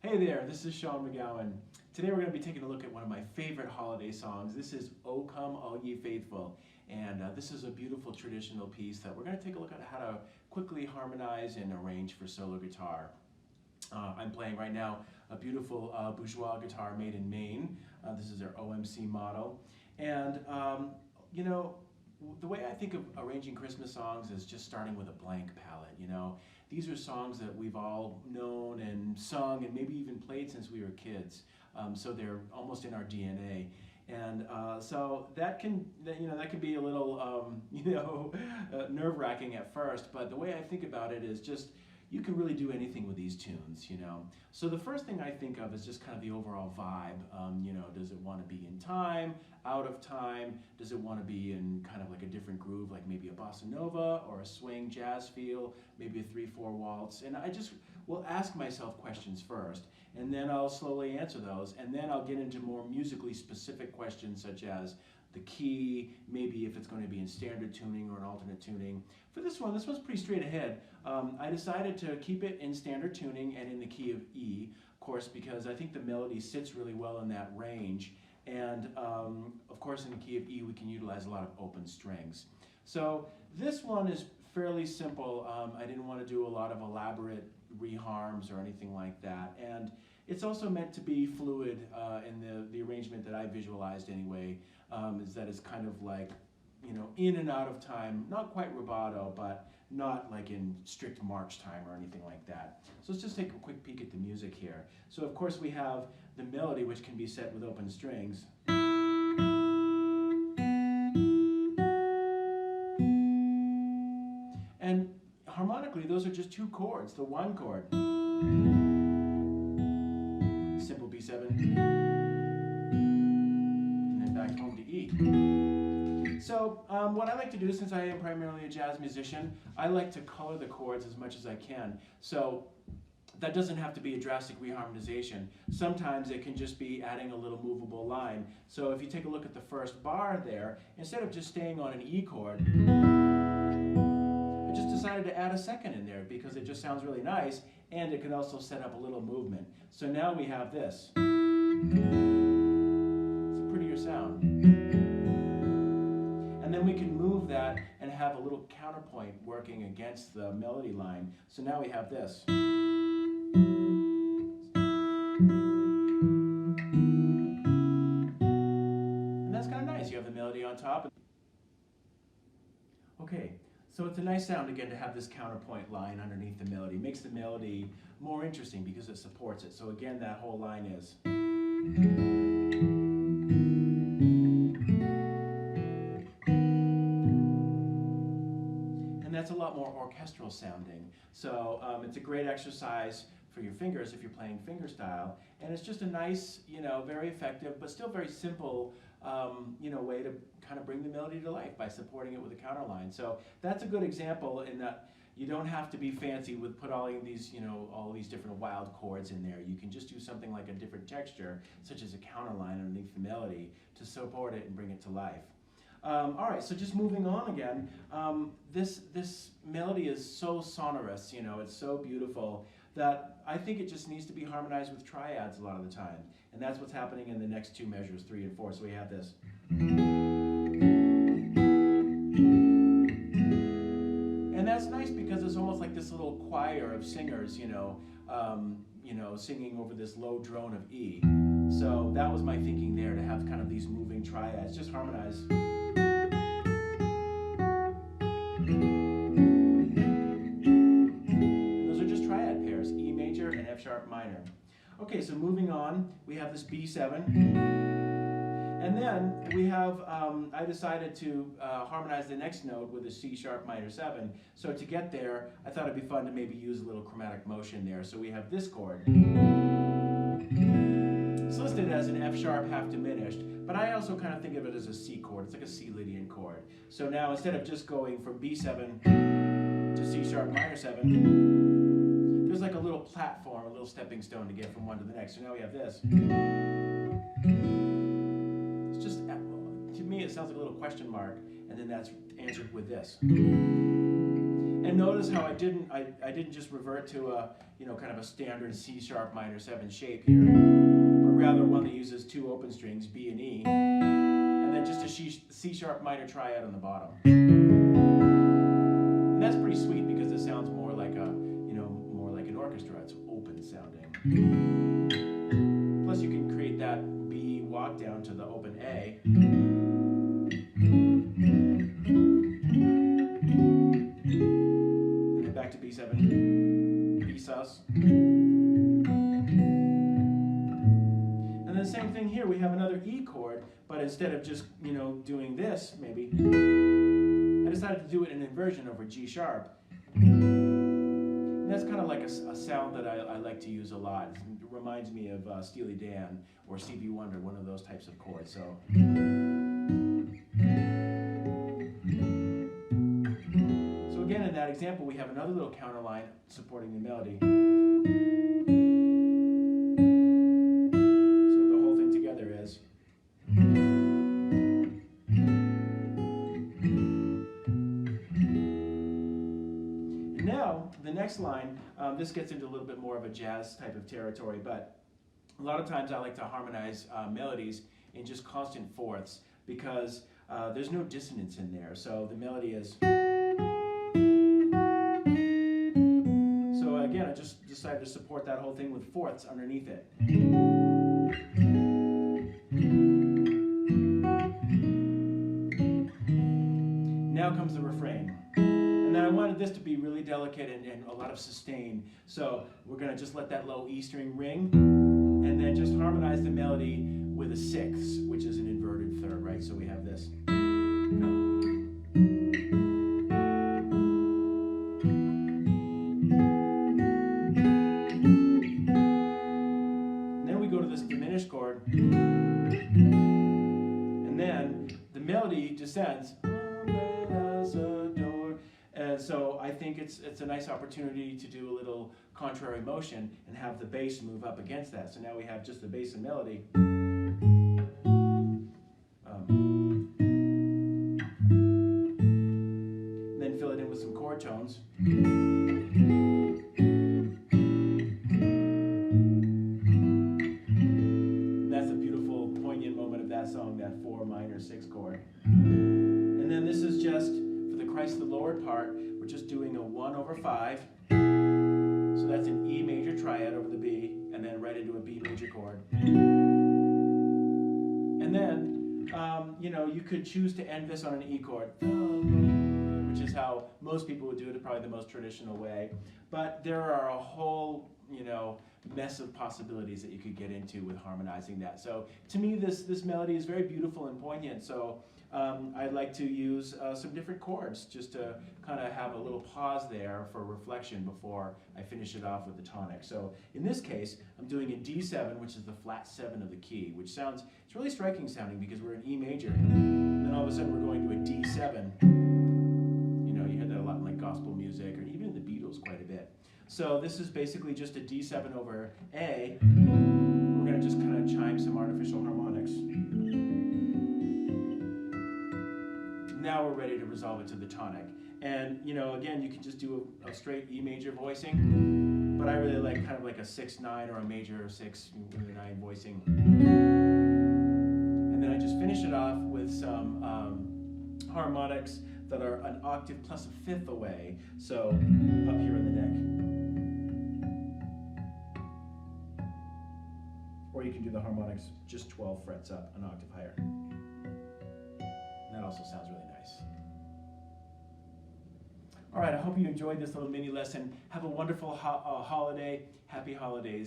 Hey there, this is McGowan. Today we're going to be taking a look at one of my favorite holiday songs. This is O Come All Ye Faithful, and this is a beautiful traditional piece that we're going to take a look at how to quickly harmonize and arrange for solo guitar. I'm playing right now a beautiful bourgeois guitar made in Maine. This is their OMC model, and you know, the way I think of arranging Christmas songs is just starting with a blank palette, you know. These are songs that we've all known and sung and maybe even played since we were kids. So they're almost in our DNA. And so that can be a little nerve-wracking at first, but the way I think about it is just you can really do anything with these tunes, you know. So the first thing I think of is just kind of the overall vibe. Does it want to be in time, out of time? Does it want to be in kind of like a different groove, like maybe a bossa nova or a swing jazz feel, maybe a 3/4 waltz? And I just will ask myself questions first, and then I'll slowly answer those, and then I'll get into more musically specific questions such as the key, maybe if it's going to be in standard tuning or an alternate tuning. For this one's pretty straight ahead. I decided to keep it in standard tuning and in the key of E, of course, because I think the melody sits really well in that range. And of course, in the key of E, we can utilize a lot of open strings. So this one is fairly simple. I didn't want to do a lot of elaborate reharms or anything like that. And it's also meant to be fluid in the arrangement that I visualized anyway, is that it's kind of like, in and out of time, not quite rubato, but not like in strict march time or anything like that. So let's just take a quick peek at the music here. So of course we have the melody, which can be set with open strings. And harmonically, those are just two chords, the one chord, simple B7, and then back home to E. So what I like to do, since I am primarily a jazz musician, I like to color the chords as much as I can. So that doesn't have to be a drastic reharmonization. Sometimes it can just be adding a little movable line. So if you take a look at the first bar there, instead of just staying on an E chord, I just decided to add a second in there because it just sounds really nice, and it can also set up a little movement. So now we have this. It's a prettier sound. And then we can move that and have a little counterpoint working against the melody line. So now we have this. And that's kind of nice. You have the melody on top. Okay, so it's a nice sound again to have this counterpoint line underneath the melody. It makes the melody more interesting because it supports it. So again, that whole line is. That's a lot more orchestral sounding. So it's a great exercise for your fingers if you're playing fingerstyle. And it's just a nice, very effective, but still very simple, way to kind of bring the melody to life by supporting it with a counterline. So that's a good example in that you don't have to be fancy with put all these, all these different wild chords in there. You can just do something like a different texture, such as a counterline underneath the melody to support it and bring it to life. All right, so just moving on again, this melody is so sonorous, it's so beautiful that I think it just needs to be harmonized with triads a lot of the time. And that's what's happening in the next two measures, 3 and 4. So we have this. almost like this little choir of singers, singing over this low drone of E. So that was my thinking there, to have kind of these moving triads, just harmonize. Those are just triad pairs, E major and F sharp minor. Okay, so moving on, we have this B7. And then we have, I decided to harmonize the next note with a C sharp minor 7. So to get there, I thought it'd be fun to maybe use a little chromatic motion there. So we have this chord. It's listed as an F sharp half diminished, but I also kind of think of it as a C chord. It's like a C Lydian chord. So now instead of just going from B7 to C sharp minor 7, there's like a little platform, a little stepping stone to get from one to the next. So now we have this. It's just, to me, it sounds like a little question mark, and then that's answered with this. And notice how I didn't just revert to a, kind of a standard C sharp minor 7 shape here, but rather one that uses two open strings, B and E, and then just a C sharp minor triad on the bottom. And that's pretty sweet because it sounds more like more like an orchestra. It's open sounding. Plus you can create that B walk down to the open A. And then back to B7, B sus. And then same thing here, we have another E chord, but instead of just, doing this, maybe, I decided to do it in inversion over G sharp. And that's kind of like a sound that I like to use a lot. It reminds me of Steely Dan or Stevie Wonder, one of those types of chords. So again, in that example, we have another little counterline supporting the melody. So the whole thing together is. And now, the next line, this gets into a little bit more of a jazz type of territory, but a lot of times I like to harmonize melodies in just constant fourths because there's no dissonance in there. So the melody is. So again, I just decided to support that whole thing with fourths underneath it. Now comes the refrain. And then I wanted this to be really delicate and a lot of sustain. So we're going to just let that low E string ring and then just harmonize the melody with a sixth, which is an inverted third, right? So we have this. And then we go to this diminished chord. And then the melody descends. And so I think it's a nice opportunity to do a little contrary motion and have the bass move up against that. So now we have just the bass and melody. Then fill it in with some chord tones. And that's a beautiful, poignant moment of that song, that 4 minor 6 chord. And then this is just Christ the lowered part, we're just doing a 1/5. So that's an E major triad over the B, and then right into a B major chord. And then, you could choose to end this on an E chord, which is how most people would do it, probably the most traditional way. But there are a whole, mess of possibilities that you could get into with harmonizing that. So to me, this melody is very beautiful and poignant. So I'd like to use some different chords just to kind of have a little pause there for reflection before I finish it off with the tonic. So in this case, I'm doing a D7, which is the flat 7 of the key, which sounds, it's really striking sounding because we're in E major. And then all of a sudden we're going to a D7. You hear that a lot in like gospel music or even the Beatles quite a bit. So this is basically just a D7 over A. We're going to just kind of chime some artificial harmonics. Now we're ready to resolve it to the tonic. And, again, you can just do a straight E major voicing, but I really like kind of like a 6/9 or a major 6/9 voicing. And then I just finish it off with some harmonics that are an octave plus a fifth away. So up here in the neck. Or you can do the harmonics just 12 frets up, an octave higher. And that also sounds really nice. All right, I hope you enjoyed this little mini lesson. Have a wonderful holiday. Happy holidays.